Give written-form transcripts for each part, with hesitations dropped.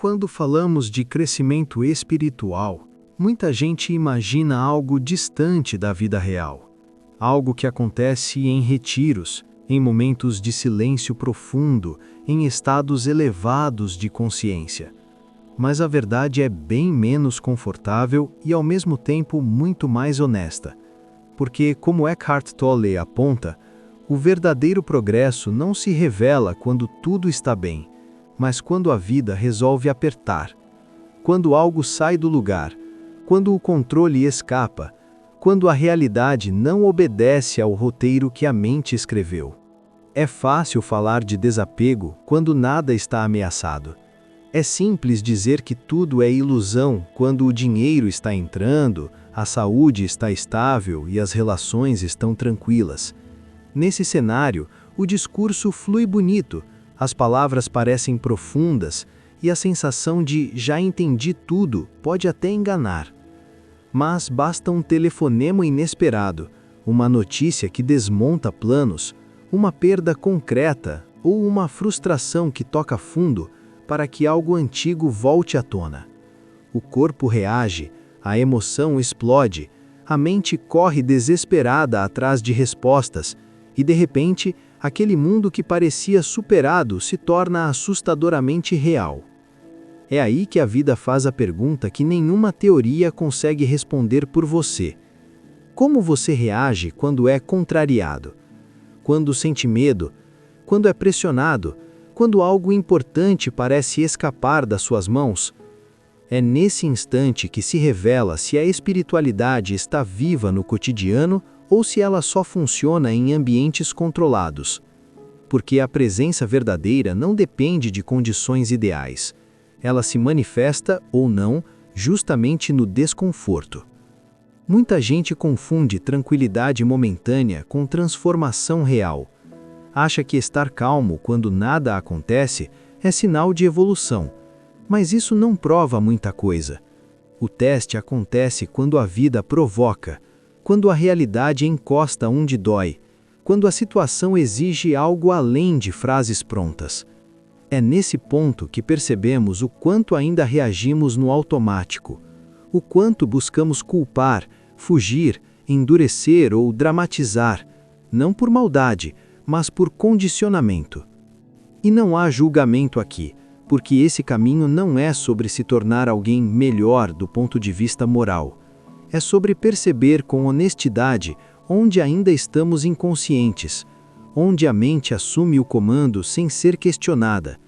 Quando falamos de crescimento espiritual, muita gente imagina algo distante da vida real. Algo que acontece em retiros, em momentos de silêncio profundo, em estados elevados de consciência. Mas a verdade é bem menos confortável e ao mesmo tempo muito mais honesta. Porque, como Eckhart Tolle aponta, o verdadeiro progresso não se revela quando tudo está bem, mas quando a vida resolve apertar. Quando algo sai do lugar, quando o controle escapa, quando a realidade não obedece ao roteiro que a mente escreveu. É fácil falar de desapego quando nada está ameaçado. É simples dizer que tudo é ilusão quando o dinheiro está entrando, a saúde está estável e as relações estão tranquilas. Nesse cenário, o discurso flui bonito, as palavras parecem profundas e a sensação de já entendi tudo pode até enganar. Mas basta um telefonema inesperado, uma notícia que desmonta planos, uma perda concreta ou uma frustração que toca fundo para que algo antigo volte à tona. O corpo reage, a emoção explode, a mente corre desesperada atrás de respostas e, de repente, aquele mundo que parecia superado se torna assustadoramente real. É aí que a vida faz a pergunta que nenhuma teoria consegue responder por você. Como você reage quando é contrariado? Quando sente medo? Quando é pressionado? Quando algo importante parece escapar das suas mãos? É nesse instante que se revela se a espiritualidade está viva no cotidiano ou se ela só funciona em ambientes controlados. Porque a presença verdadeira não depende de condições ideais. Ela se manifesta, ou não, justamente no desconforto. Muita gente confunde tranquilidade momentânea com transformação real. Acha que estar calmo quando nada acontece é sinal de evolução, mas isso não prova muita coisa. O teste acontece quando a vida provoca, quando a realidade encosta onde dói, quando a situação exige algo além de frases prontas. É nesse ponto que percebemos o quanto ainda reagimos no automático, o quanto buscamos culpar, fugir, endurecer ou dramatizar, não por maldade, mas por condicionamento. E não há julgamento aqui, porque esse caminho não é sobre se tornar alguém melhor do ponto de vista moral. É sobre perceber com honestidade onde ainda estamos inconscientes, onde a mente assume o comando sem ser questionada,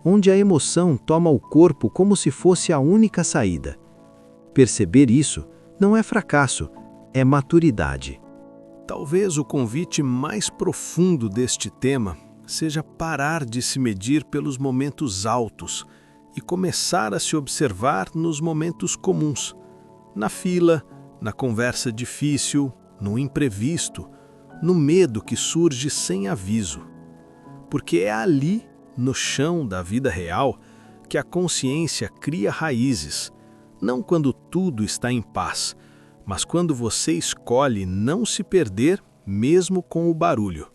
onde a emoção toma o corpo como se fosse a única saída. Perceber isso não é fracasso, é maturidade. Talvez o convite mais profundo deste tema seja parar de se medir pelos momentos altos e começar a se observar nos momentos comuns, na fila, na conversa difícil, no imprevisto, no medo que surge sem aviso. Porque é ali, no chão da vida real, que a consciência cria raízes, não quando tudo está em paz, mas quando você escolhe não se perder mesmo com o barulho.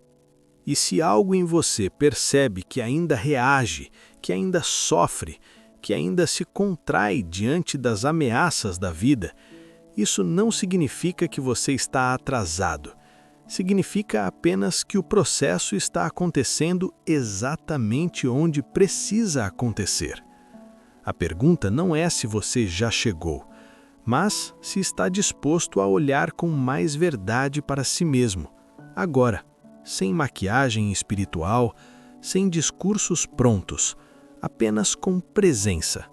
E se algo em você percebe que ainda reage, que ainda sofre, que ainda se contrai diante das ameaças da vida, isso não significa que você está atrasado. Significa apenas que o processo está acontecendo exatamente onde precisa acontecer. A pergunta não é se você já chegou, mas se está disposto a olhar com mais verdade para si mesmo, agora, sem maquiagem espiritual, sem discursos prontos, apenas com presença.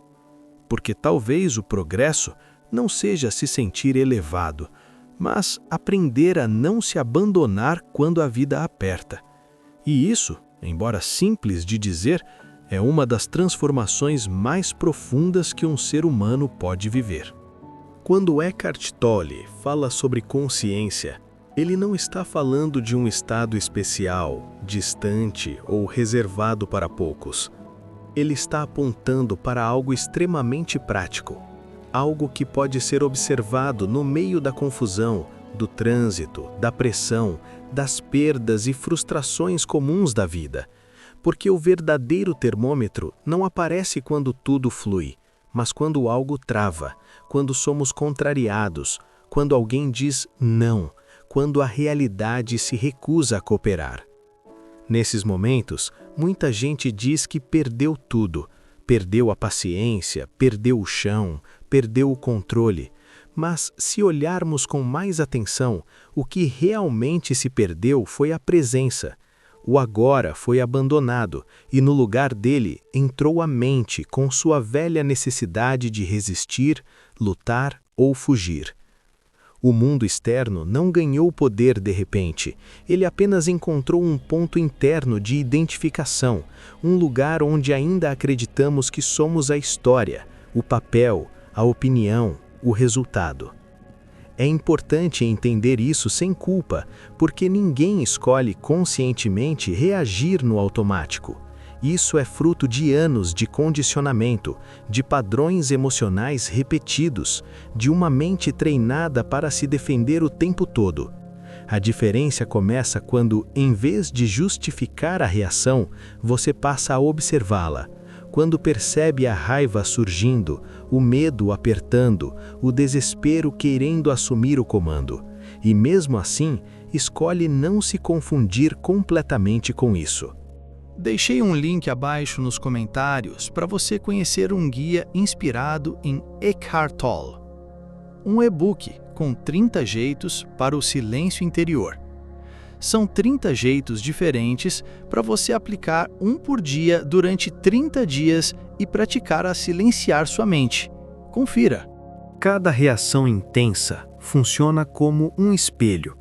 Porque talvez o progresso não seja se sentir elevado, mas aprender a não se abandonar quando a vida aperta. E isso, embora simples de dizer, é uma das transformações mais profundas que um ser humano pode viver. Quando Eckhart Tolle fala sobre consciência, ele não está falando de um estado especial, distante ou reservado para poucos. Ele está apontando para algo extremamente prático, algo que pode ser observado no meio da confusão, do trânsito, da pressão, das perdas e frustrações comuns da vida. Porque o verdadeiro termômetro não aparece quando tudo flui, mas quando algo trava, quando somos contrariados, quando alguém diz não, quando a realidade se recusa a cooperar. Nesses momentos, muita gente diz que perdeu tudo, perdeu a paciência, perdeu o chão, perdeu o controle. Mas, se olharmos com mais atenção, o que realmente se perdeu foi a presença. O agora foi abandonado e no lugar dele entrou a mente com sua velha necessidade de resistir, lutar ou fugir. O mundo externo não ganhou poder de repente, ele apenas encontrou um ponto interno de identificação, um lugar onde ainda acreditamos que somos a história, o papel, a opinião, o resultado. É importante entender isso sem culpa, porque ninguém escolhe conscientemente reagir no automático. Isso é fruto de anos de condicionamento, de padrões emocionais repetidos, de uma mente treinada para se defender o tempo todo. A diferença começa quando, em vez de justificar a reação, você passa a observá-la. Quando percebe a raiva surgindo, o medo apertando, o desespero querendo assumir o comando. E mesmo assim, escolhe não se confundir completamente com isso. Deixei um link abaixo nos comentários para você conhecer um guia inspirado em Eckhart Tolle. Um e-book com 30 jeitos para o silêncio interior. São 30 jeitos diferentes para você aplicar um por dia durante 30 dias e praticar a silenciar sua mente. Confira! Cada reação intensa funciona como um espelho,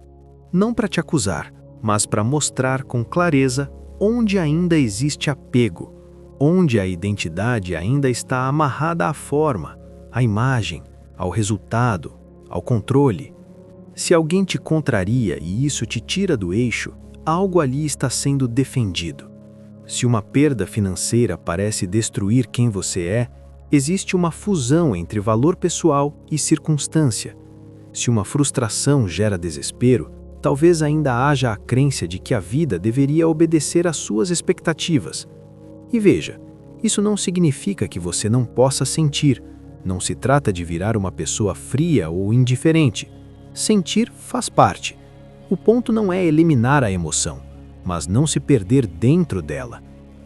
não para te acusar, mas para mostrar com clareza onde ainda existe apego, onde a identidade ainda está amarrada à forma, à imagem, ao resultado, ao controle. Se alguém te contraria e isso te tira do eixo, algo ali está sendo defendido. Se uma perda financeira parece destruir quem você é, existe uma fusão entre valor pessoal e circunstância. Se uma frustração gera desespero, talvez ainda haja a crença de que a vida deveria obedecer às suas expectativas. E veja, isso não significa que você não possa sentir. Não se trata de virar uma pessoa fria ou indiferente. Sentir faz parte. O ponto não é eliminar a emoção, mas não se perder dentro dela.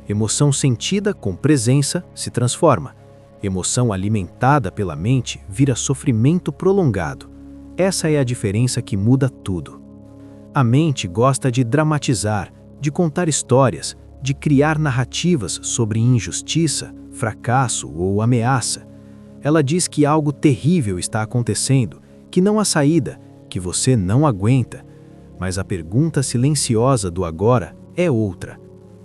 Emoção sentida com presença se transforma. Emoção alimentada pela mente vira sofrimento prolongado. Essa é a diferença que muda tudo. A mente gosta de dramatizar, de contar histórias, de criar narrativas sobre injustiça, fracasso ou ameaça. Ela diz que algo terrível está acontecendo, que não há saída, que você não aguenta. Mas a pergunta silenciosa do agora é outra.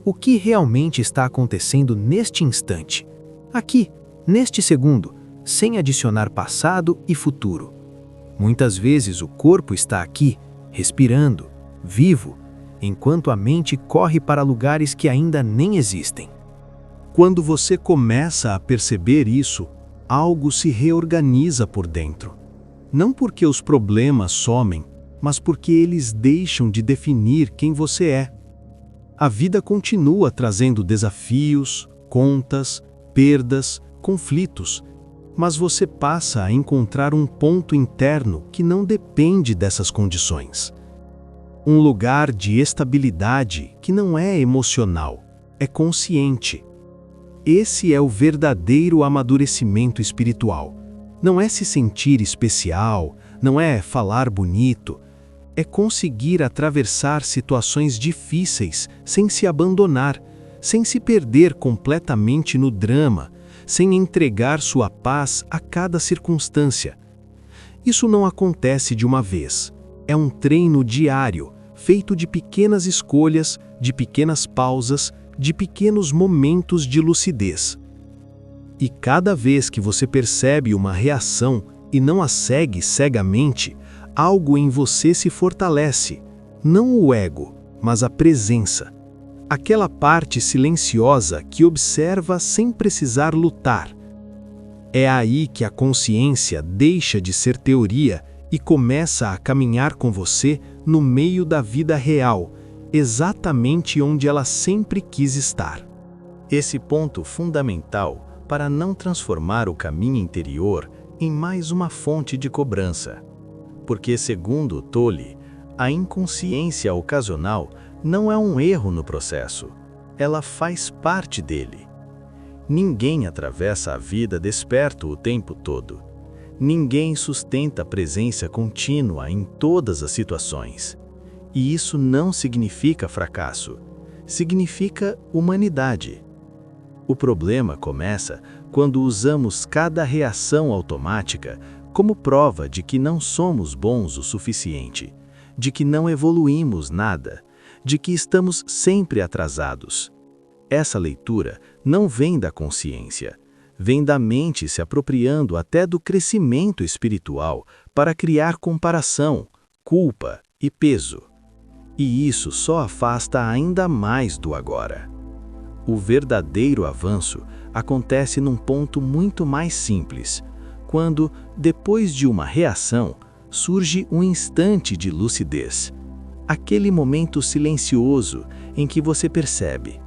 O que realmente está acontecendo neste instante? Aqui, neste segundo, sem adicionar passado e futuro. Muitas vezes o corpo está aqui, respirando, vivo, enquanto a mente corre para lugares que ainda nem existem. Quando você começa a perceber isso, algo se reorganiza por dentro. Não porque os problemas somem, mas porque eles deixam de definir quem você é. A vida continua trazendo desafios, contas, perdas, conflitos, mas você passa a encontrar um ponto interno que não depende dessas condições. Um lugar de estabilidade que não é emocional, é consciente. Esse é o verdadeiro amadurecimento espiritual. Não é se sentir especial, não é falar bonito, é conseguir atravessar situações difíceis sem se abandonar, sem se perder completamente no drama, sem entregar sua paz a cada circunstância. Isso não acontece de uma vez. É um treino diário, feito de pequenas escolhas, de pequenas pausas, de pequenos momentos de lucidez. E cada vez que você percebe uma reação e não a segue cegamente, algo em você se fortalece. Não o ego, mas a presença. Aquela parte silenciosa que observa sem precisar lutar. É aí que a consciência deixa de ser teoria e começa a caminhar com você no meio da vida real, exatamente onde ela sempre quis estar. Esse ponto fundamental para não transformar o caminho interior em mais uma fonte de cobrança. Porque, segundo Tolle, a inconsciência ocasional não é um erro no processo, ela faz parte dele. Ninguém atravessa a vida desperto o tempo todo. Ninguém sustenta a presença contínua em todas as situações. E isso não significa fracasso, significa humanidade. O problema começa quando usamos cada reação automática como prova de que não somos bons o suficiente, de que não evoluímos nada, de que estamos sempre atrasados. Essa leitura não vem da consciência, vem da mente se apropriando até do crescimento espiritual para criar comparação, culpa e peso. E isso só afasta ainda mais do agora. O verdadeiro avanço acontece num ponto muito mais simples, quando, depois de uma reação, surge um instante de lucidez. Aquele momento silencioso em que você percebe: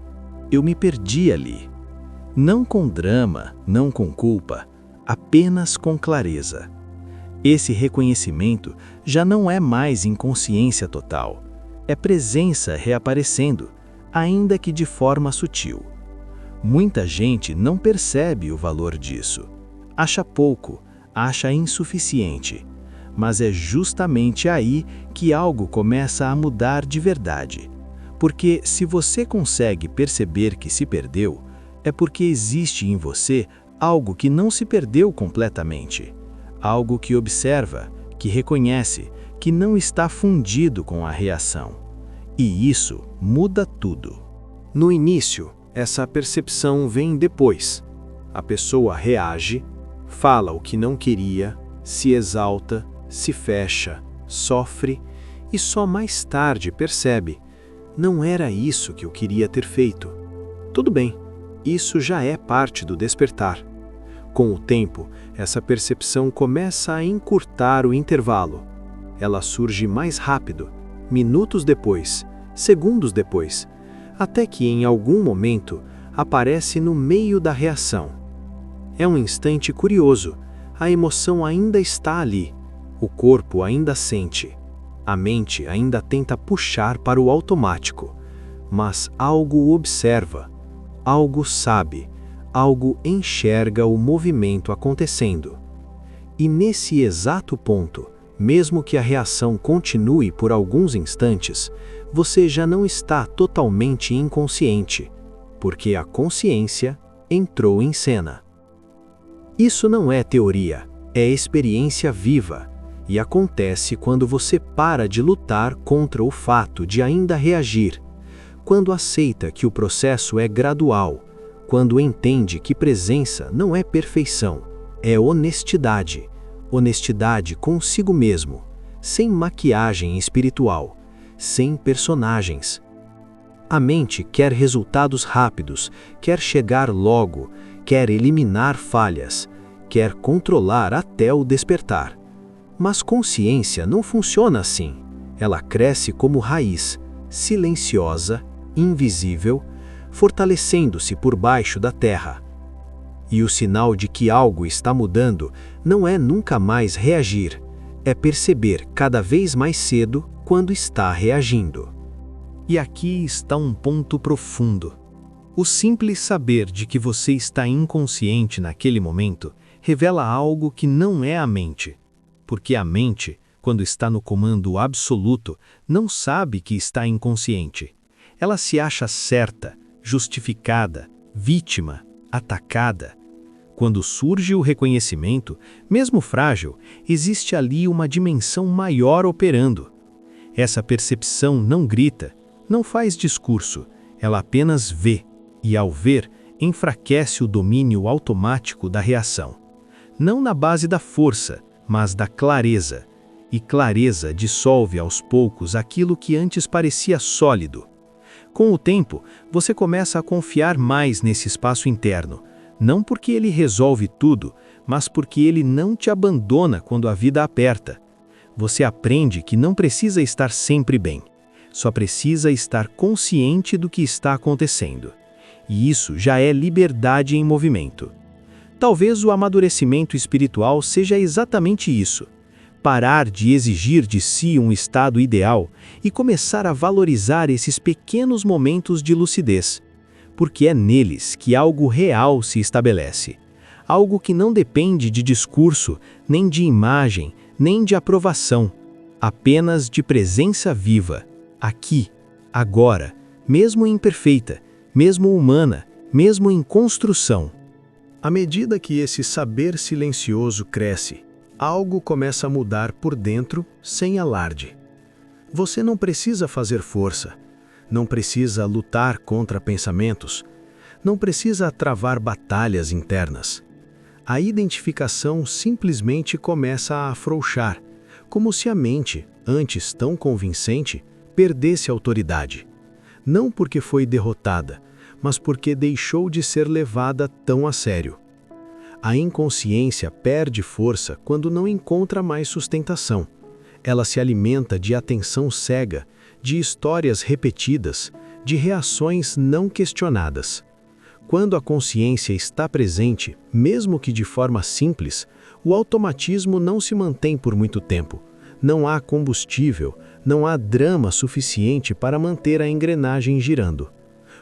eu me perdi ali. Não com drama, não com culpa, apenas com clareza. Esse reconhecimento já não é mais inconsciência total, é presença reaparecendo, ainda que de forma sutil. Muita gente não percebe o valor disso. Acha pouco, acha insuficiente. Mas é justamente aí que algo começa a mudar de verdade. Porque se você consegue perceber que se perdeu, é porque existe em você algo que não se perdeu completamente. Algo que observa, que reconhece, que não está fundido com a reação. E isso muda tudo. No início, essa percepção vem depois. A pessoa reage, fala o que não queria, se exalta, se fecha, sofre e só mais tarde percebe: não era isso que eu queria ter feito. Tudo bem, isso já é parte do despertar. Com o tempo, essa percepção começa a encurtar o intervalo. Ela surge mais rápido, minutos depois, segundos depois, até que em algum momento aparece no meio da reação. É um instante curioso, a emoção ainda está ali, o corpo ainda sente, a mente ainda tenta puxar para o automático, mas algo observa, algo sabe, algo enxerga o movimento acontecendo. E nesse exato ponto, mesmo que a reação continue por alguns instantes, você já não está totalmente inconsciente, porque a consciência entrou em cena. Isso não é teoria, é experiência viva, e acontece quando você para de lutar contra o fato de ainda reagir, quando aceita que o processo é gradual, quando entende que presença não é perfeição, é honestidade, honestidade consigo mesmo, sem maquiagem espiritual, sem personagens. A mente quer resultados rápidos, quer chegar logo, quer eliminar falhas, quer controlar até o despertar. Mas consciência não funciona assim. Ela cresce como raiz, silenciosa, invisível, fortalecendo-se por baixo da terra. E o sinal de que algo está mudando não é nunca mais reagir, é perceber cada vez mais cedo quando está reagindo. E aqui está um ponto profundo. O simples saber de que você está inconsciente naquele momento revela algo que não é a mente. Porque a mente, quando está no comando absoluto, não sabe que está inconsciente. Ela se acha certa, justificada, vítima, atacada. Quando surge o reconhecimento, mesmo frágil, existe ali uma dimensão maior operando. Essa percepção não grita, não faz discurso, ela apenas vê, e ao ver, enfraquece o domínio automático da reação. Não na base da força, mas da clareza. E clareza dissolve aos poucos aquilo que antes parecia sólido. Com o tempo, você começa a confiar mais nesse espaço interno, não porque ele resolve tudo, mas porque ele não te abandona quando a vida aperta. Você aprende que não precisa estar sempre bem. só precisa estar consciente do que está acontecendo. E isso já é liberdade em movimento. Talvez o amadurecimento espiritual seja exatamente isso: parar de exigir de si um estado ideal e começar a valorizar esses pequenos momentos de lucidez, porque é neles que algo real se estabelece. Algo que não depende de discurso, nem de imagem, nem de aprovação, apenas de presença viva, aqui, agora, mesmo imperfeita, mesmo humana, mesmo em construção. À medida que esse saber silencioso cresce, algo começa a mudar por dentro sem alarde. Você não precisa fazer força, não precisa lutar contra pensamentos, não precisa travar batalhas internas. A identificação simplesmente começa a afrouxar, como se a mente, antes tão convincente, perdesse autoridade. Não porque foi derrotada, mas porque deixou de ser levada tão a sério. A inconsciência perde força quando não encontra mais sustentação. Ela se alimenta de atenção cega, de histórias repetidas, de reações não questionadas. Quando a consciência está presente, mesmo que de forma simples, o automatismo não se mantém por muito tempo. Não há combustível, não há drama suficiente para manter a engrenagem girando.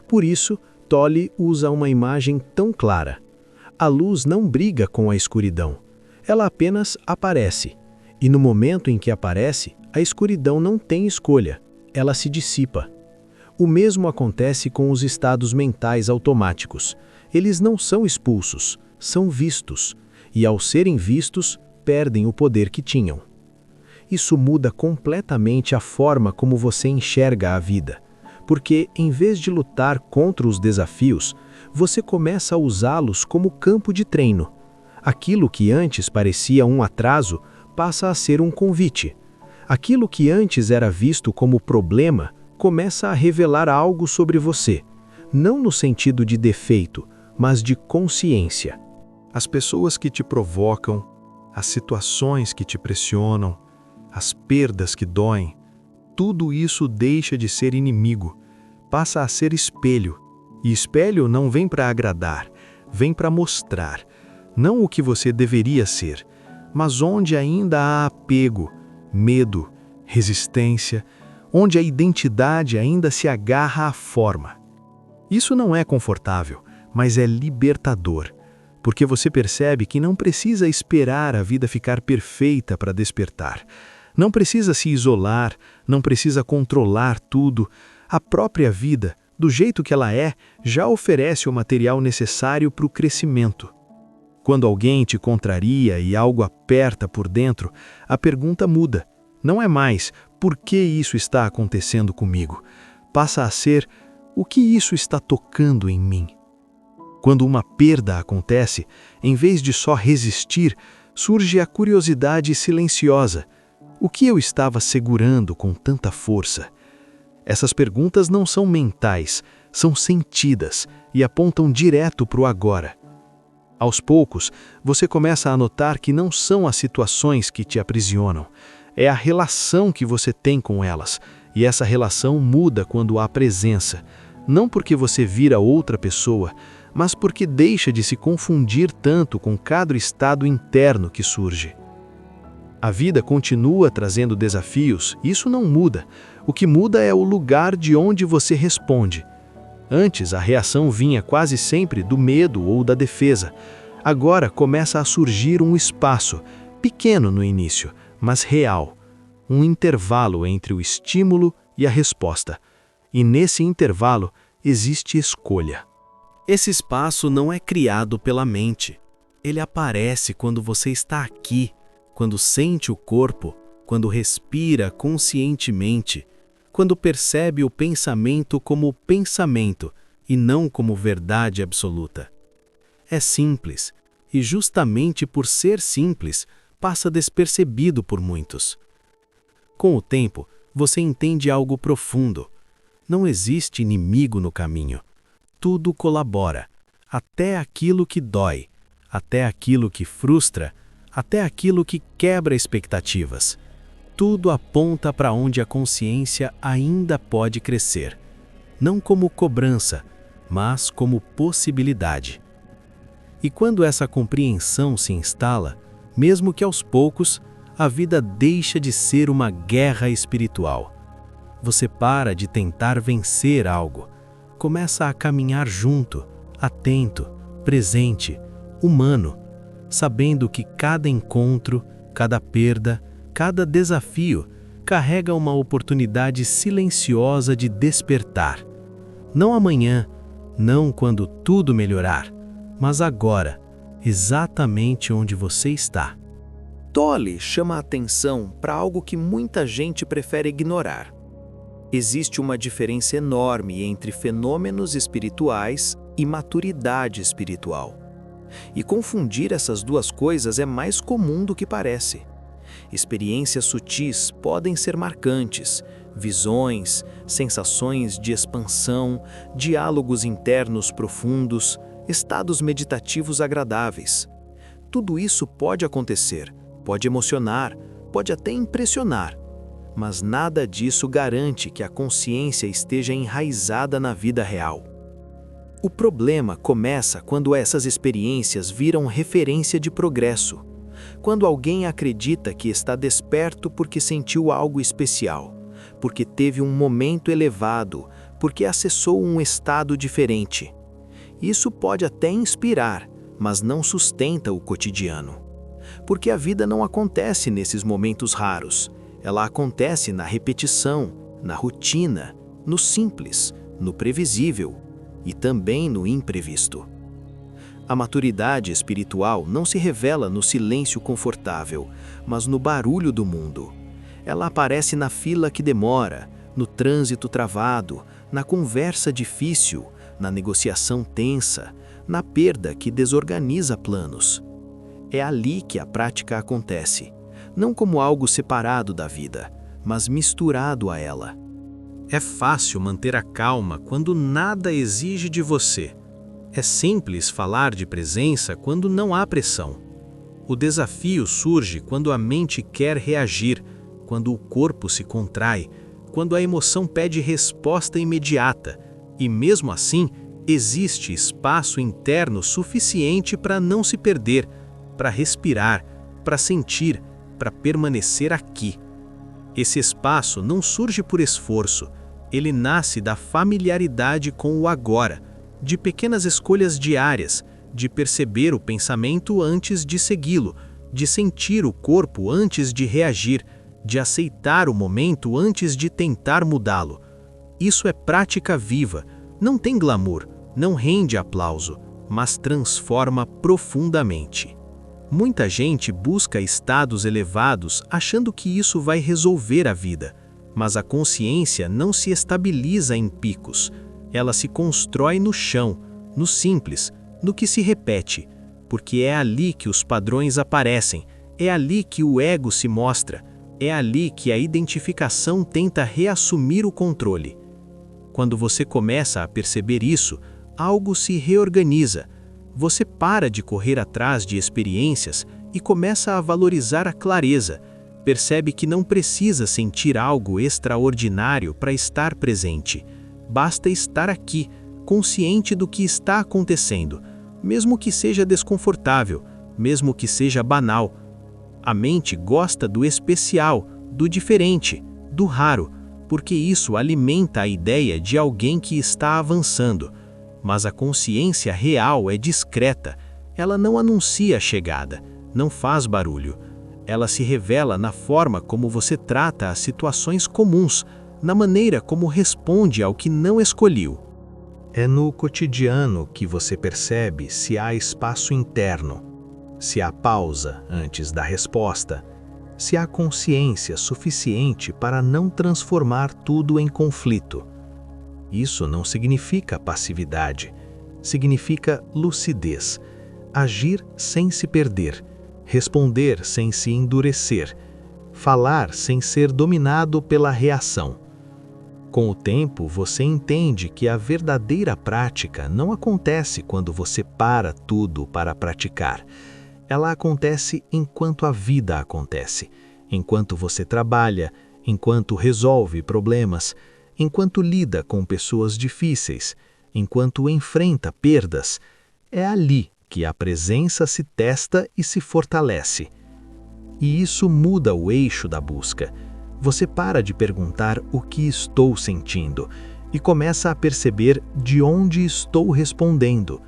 Por isso, Tolle usa uma imagem tão clara. A luz não briga com a escuridão. Ela apenas aparece. E no momento em que aparece, a escuridão não tem escolha. Ela se dissipa. O mesmo acontece com os estados mentais automáticos. Eles não são expulsos, são vistos. E ao serem vistos, perdem o poder que tinham. Isso muda completamente a forma como você enxerga a vida. Porque, em vez de lutar contra os desafios, você começa a usá-los como campo de treino. Aquilo que antes parecia um atraso passa a ser um convite. Aquilo que antes era visto como problema começa a revelar algo sobre você, não no sentido de defeito, mas de consciência. As pessoas que te provocam, as situações que te pressionam, as perdas que doem, tudo isso deixa de ser inimigo, passa a ser espelho. E espelho não vem para agradar, vem para mostrar, não o que você deveria ser, mas onde ainda há apego, medo, resistência, onde a identidade ainda se agarra à forma. Isso não é confortável, mas é libertador, porque você percebe que não precisa esperar a vida ficar perfeita para despertar. Não precisa se isolar, não precisa controlar tudo. A própria vida, do jeito que ela é, já oferece o material necessário para o crescimento. Quando alguém te contraria e algo aperta por dentro, a pergunta muda. Não é mais, por que isso está acontecendo comigo? Passa a ser, o que isso está tocando em mim? Quando uma perda acontece, em vez de só resistir, surge a curiosidade silenciosa. O que eu estava segurando com tanta força? Essas perguntas não são mentais, são sentidas e apontam direto para o agora. Aos poucos, você começa a notar que não são as situações que te aprisionam, é a relação que você tem com elas, e essa relação muda quando há presença, não porque você vira outra pessoa, mas porque deixa de se confundir tanto com cada estado interno que surge. A vida continua trazendo desafios, isso não muda. O que muda é o lugar de onde você responde. Antes, a reação vinha quase sempre do medo ou da defesa. Agora começa a surgir um espaço, pequeno no início, mas real. Um intervalo entre o estímulo e a resposta. E nesse intervalo existe escolha. Esse espaço não é criado pela mente. Ele aparece quando você está aqui, quando sente o corpo, quando respira conscientemente, quando percebe o pensamento como pensamento e não como verdade absoluta. É simples, e justamente por ser simples, passa despercebido por muitos. Com o tempo, você entende algo profundo. Não existe inimigo no caminho. Tudo colabora, até aquilo que dói, até aquilo que frustra, até aquilo que quebra expectativas. tudo aponta para onde a consciência ainda pode crescer, não como cobrança, mas como possibilidade. E quando essa compreensão se instala, mesmo que aos poucos, a vida deixa de ser uma guerra espiritual. Você para de tentar vencer algo, começa a caminhar junto, atento, presente, humano, sabendo que cada encontro, cada perda, cada desafio carrega uma oportunidade silenciosa de despertar. Não amanhã, não quando tudo melhorar, mas agora, exatamente onde você está. Tolle chama a atenção para algo que muita gente prefere ignorar. Existe uma diferença enorme entre fenômenos espirituais e maturidade espiritual. E confundir essas duas coisas é mais comum do que parece. Experiências sutis podem ser marcantes, visões, sensações de expansão, diálogos internos profundos, estados meditativos agradáveis. Tudo isso pode acontecer, pode emocionar, pode até impressionar, mas nada disso garante que a consciência esteja enraizada na vida real. O problema começa quando essas experiências viram referência de progresso, quando alguém acredita que está desperto porque sentiu algo especial, porque teve um momento elevado, porque acessou um estado diferente. Isso pode até inspirar, mas não sustenta o cotidiano. Porque a vida não acontece nesses momentos raros. Ela acontece na repetição, na rotina, no simples, no previsível e também no imprevisto. A maturidade espiritual não se revela no silêncio confortável, mas no barulho do mundo. Ela aparece na fila que demora, no trânsito travado, na conversa difícil, na negociação tensa, na perda que desorganiza planos. É ali que a prática acontece, não como algo separado da vida, mas misturado a ela. É fácil manter a calma quando nada exige de você. É simples falar de presença quando não há pressão. O desafio surge quando a mente quer reagir, quando o corpo se contrai, quando a emoção pede resposta imediata, e mesmo assim, existe espaço interno suficiente para não se perder, para respirar, para sentir, para permanecer aqui. Esse espaço não surge por esforço, ele nasce da familiaridade com o agora, de pequenas escolhas diárias, de perceber o pensamento antes de segui-lo, de sentir o corpo antes de reagir, de aceitar o momento antes de tentar mudá-lo. Isso é prática viva, não tem glamour, não rende aplauso, mas transforma profundamente. Muita gente busca estados elevados achando que isso vai resolver a vida, mas a consciência não se estabiliza em picos. Ela se constrói no chão, no simples, no que se repete, porque é ali que os padrões aparecem, é ali que o ego se mostra, é ali que a identificação tenta reassumir o controle. Quando você começa a perceber isso, algo se reorganiza. Você para de correr atrás de experiências e começa a valorizar a clareza. Percebe que não precisa sentir algo extraordinário para estar presente. Basta estar aqui, consciente do que está acontecendo, mesmo que seja desconfortável, mesmo que seja banal. A mente gosta do especial, do diferente, do raro, porque isso alimenta a ideia de alguém que está avançando. Mas a consciência real é discreta, ela não anuncia a chegada, não faz barulho. Ela se revela na forma como você trata as situações comuns, na maneira como responde ao que não escolheu. É no cotidiano que você percebe se há espaço interno, se há pausa antes da resposta, se há consciência suficiente para não transformar tudo em conflito. Isso não significa passividade, significa lucidez, agir sem se perder, responder sem se endurecer, falar sem ser dominado pela reação. Com o tempo, você entende que a verdadeira prática não acontece quando você para tudo para praticar. Ela acontece enquanto a vida acontece, enquanto você trabalha, enquanto resolve problemas, enquanto lida com pessoas difíceis, enquanto enfrenta perdas. É ali que a presença se testa e se fortalece. E isso muda o eixo da busca. Você para de perguntar o que estou sentindo e começa a perceber de onde estou respondendo.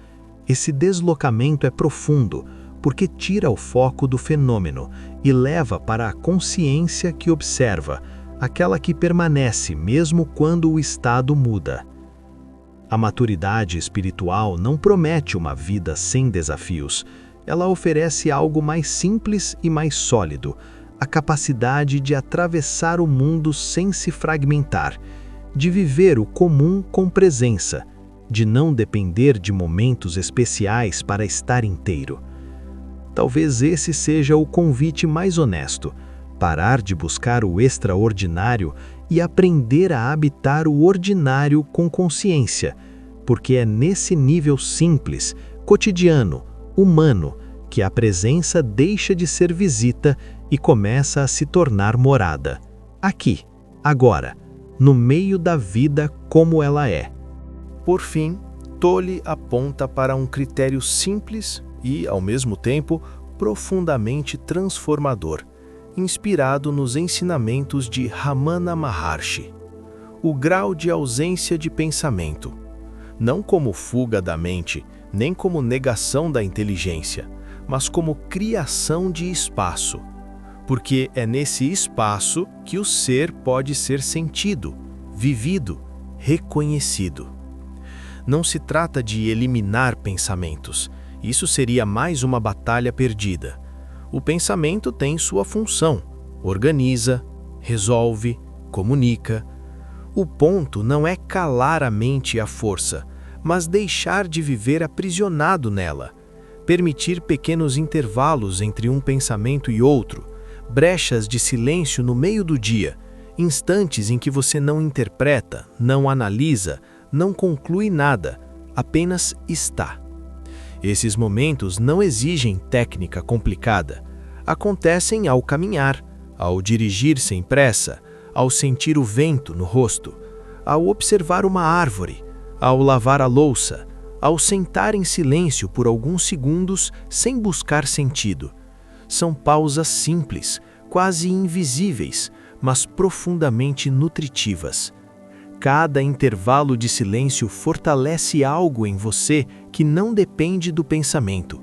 Esse deslocamento é profundo, porque tira o foco do fenômeno e leva para a consciência que observa, aquela que permanece mesmo quando o estado muda. A maturidade espiritual não promete uma vida sem desafios. Ela oferece algo mais simples e mais sólido, a capacidade de atravessar o mundo sem se fragmentar, de viver o comum com presença, de não depender de momentos especiais para estar inteiro. Talvez esse seja o convite mais honesto: parar de buscar o extraordinário e aprender a habitar o ordinário com consciência, porque é nesse nível simples, cotidiano, humano, que a presença deixa de ser visita e começa a se tornar morada. Aqui, agora, no meio da vida como ela é. Por fim, Tolle aponta para um critério simples e, ao mesmo tempo, profundamente transformador, inspirado nos ensinamentos de Ramana Maharshi: o grau de ausência de pensamento, não como fuga da mente, nem como negação da inteligência, mas como criação de espaço, porque é nesse espaço que o ser pode ser sentido, vivido, reconhecido. Não se trata de eliminar pensamentos. Isso seria mais uma batalha perdida. O pensamento tem sua função: organiza, resolve, comunica. O ponto não é calar a mente e a força, mas deixar de viver aprisionado nela, permitir pequenos intervalos entre um pensamento e outro, brechas de silêncio no meio do dia, instantes em que você não interpreta, não analisa, não conclui nada, apenas está. Esses momentos não exigem técnica complicada. Acontecem ao caminhar, ao dirigir sem pressa, ao sentir o vento no rosto, ao observar uma árvore, ao lavar a louça, ao sentar em silêncio por alguns segundos sem buscar sentido. São pausas simples, quase invisíveis, mas profundamente nutritivas. Cada intervalo de silêncio fortalece algo em você que não depende do pensamento,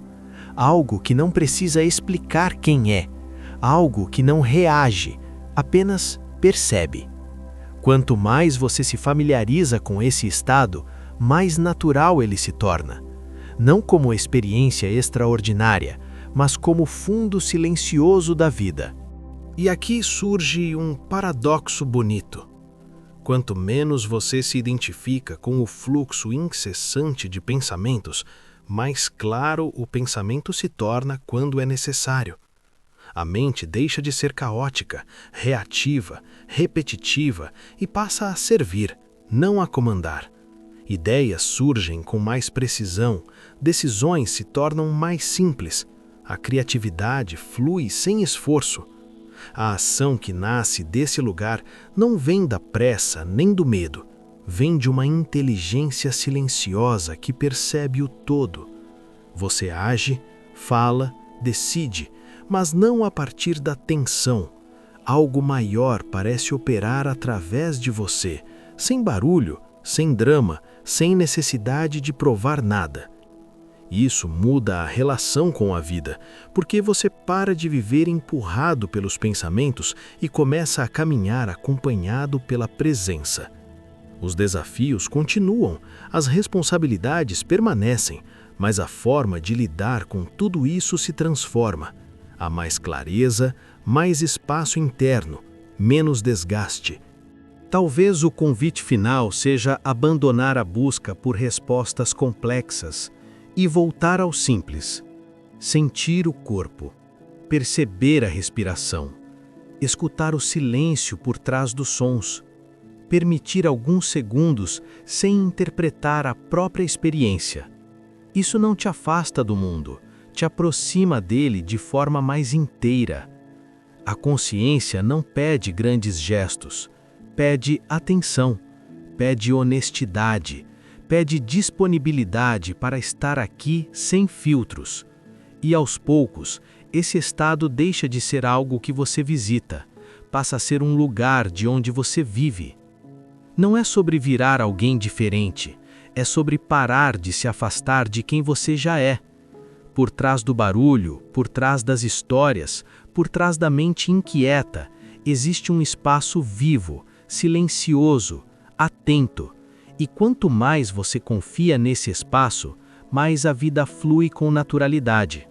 algo que não precisa explicar quem é, algo que não reage, apenas percebe. Quanto mais você se familiariza com esse estado, mais natural ele se torna, não como experiência extraordinária, mas como fundo silencioso da vida. E aqui surge um paradoxo bonito. Quanto menos você se identifica com o fluxo incessante de pensamentos, mais claro o pensamento se torna quando é necessário. A mente deixa de ser caótica, reativa, repetitiva e passa a servir, não a comandar. Ideias surgem com mais precisão, decisões se tornam mais simples, a criatividade flui sem esforço. A ação que nasce desse lugar não vem da pressa nem do medo, vem de uma inteligência silenciosa que percebe o todo. Você age, fala, decide, mas não a partir da tensão. Algo maior parece operar através de você, sem barulho, sem drama, sem necessidade de provar nada. Isso muda a relação com a vida, porque você para de viver empurrado pelos pensamentos e começa a caminhar acompanhado pela presença. Os desafios continuam, as responsabilidades permanecem, mas a forma de lidar com tudo isso se transforma. Há mais clareza, mais espaço interno, menos desgaste. Talvez o convite final seja abandonar a busca por respostas complexas e voltar ao simples. Sentir o corpo, perceber a respiração, escutar o silêncio por trás dos sons, permitir alguns segundos sem interpretar a própria experiência. Isso não te afasta do mundo, te aproxima dele de forma mais inteira. A consciência não pede grandes gestos, pede atenção, pede honestidade, pede disponibilidade para estar aqui sem filtros. E aos poucos, esse estado deixa de ser algo que você visita, passa a ser um lugar de onde você vive. Não é sobre virar alguém diferente, é sobre parar de se afastar de quem você já é. Por trás do barulho, por trás das histórias, por trás da mente inquieta, existe um espaço vivo, silencioso, atento. E quanto mais você confia nesse espaço, mais a vida flui com naturalidade.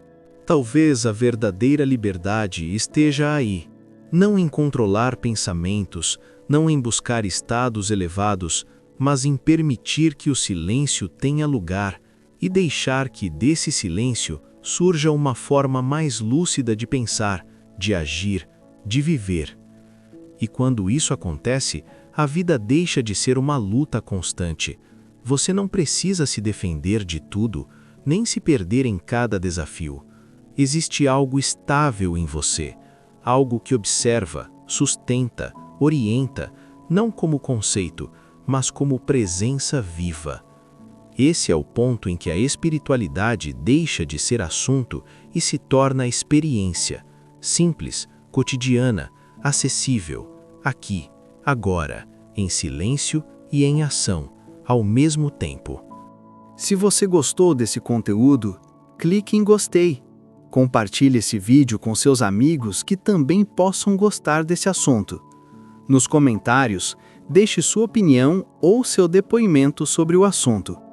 Talvez a verdadeira liberdade esteja aí, não em controlar pensamentos, não em buscar estados elevados, mas em permitir que o silêncio tenha lugar e deixar que desse silêncio surja uma forma mais lúcida de pensar, de agir, de viver. E quando isso acontece, a vida deixa de ser uma luta constante. Você não precisa se defender de tudo, nem se perder em cada desafio. Existe algo estável em você, algo que observa, sustenta, orienta, não como conceito, mas como presença viva. Esse é o ponto em que a espiritualidade deixa de ser assunto e se torna experiência, simples, cotidiana, acessível, aqui, agora, em silêncio e em ação, ao mesmo tempo. Se você gostou desse conteúdo, clique em gostei. Compartilhe esse vídeo com seus amigos que também possam gostar desse assunto. Nos comentários, deixe sua opinião ou seu depoimento sobre o assunto.